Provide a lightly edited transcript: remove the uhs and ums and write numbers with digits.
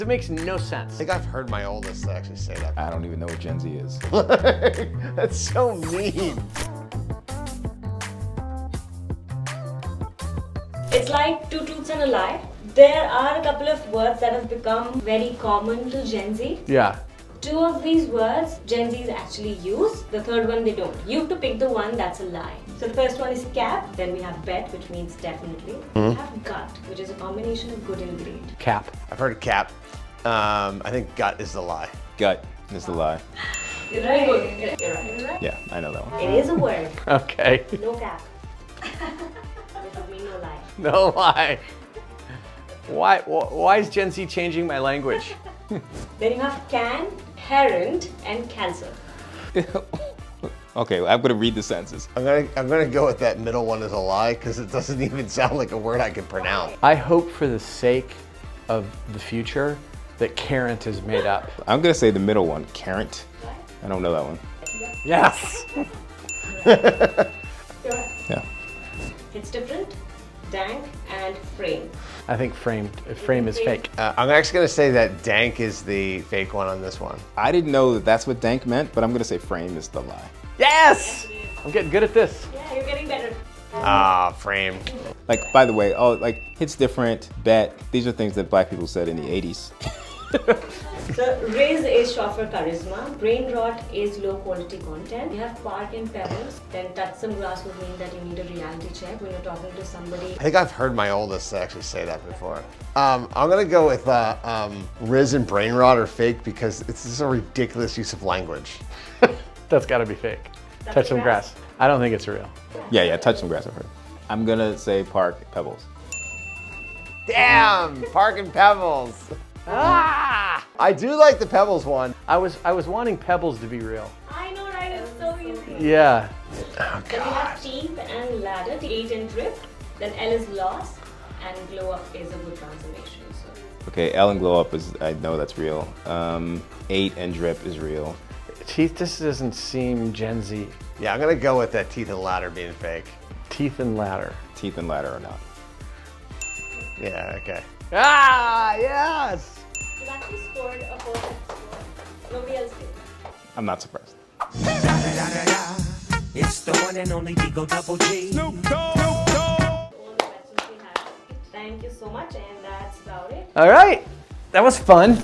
It makes no sense. I think I've heard my oldest actually say that. I don't even know what Gen Z is. That's so mean. It's like two truths and a lie. There are a couple of words that have become very common to Gen Z. Yeah. Two of these words Gen Zs actually use, the third one they don't. You have to pick the one that's a lie. So the first one is cap, then we have bet, which means definitely. We have gut, which is a combination of good and great. Cap. I've heard cap. I think gut is the lie. Gut is the lie. You're right. You're right. Yeah, I know that one. It is a word. Okay. No cap. Which would mean no lie. No lie. Why is Gen Z changing my language? Then you have can, herent, and cancer. Okay, I'm gonna read the sentences. I'm gonna go with that middle one as a lie because it doesn't even sound like a word I can pronounce. I hope for the sake of the future that Carent is made up. I'm gonna say the middle one, Carent. I don't know that one. Yes. Yeah. It's different, dank, and frame. I think frame is fake. I'm actually gonna say that dank is the fake one on this one. I didn't know that that's what dank meant, but I'm gonna say frame is the lie. Yes. I'm getting good at this. Yeah, you're getting better. Frame. Like, by the way, like, it's different, bet. These are things that black people said in the 80s. So Riz is short for charisma, brain rot is low quality content. You have park and pebbles, then touch some grass would mean that you need a reality check when you're talking to somebody. I think I've heard my oldest actually say that before. I'm gonna go with Riz and brain rot are fake because it's just a ridiculous use of language. That's got to be fake. Touch some grass. I don't think it's real. Yeah, touch some grass, I've heard. I'm gonna say park pebbles. Damn, park and pebbles. Ah! I do like the pebbles one. I was wanting pebbles to be real. I know, right? It's so easy. Yeah. Oh, Then we God. have teeth and ladder, T8 and drip. Then L is loss, and glow up is a good transformation. So. Okay, L and glow up is, I know that's real. 8 and drip is real. Teeth, this doesn't seem Gen Z. Yeah, I'm gonna go with that teeth and ladder being fake. Teeth and ladder. Teeth and ladder or not. Yeah, okay. Ah, yes. You've actually scored a perfect score. Nobody else did. I'm not surprised. It's the one and only Decode Double G. All the questions we had. Thank you so much, and that's about it. All right. That was fun.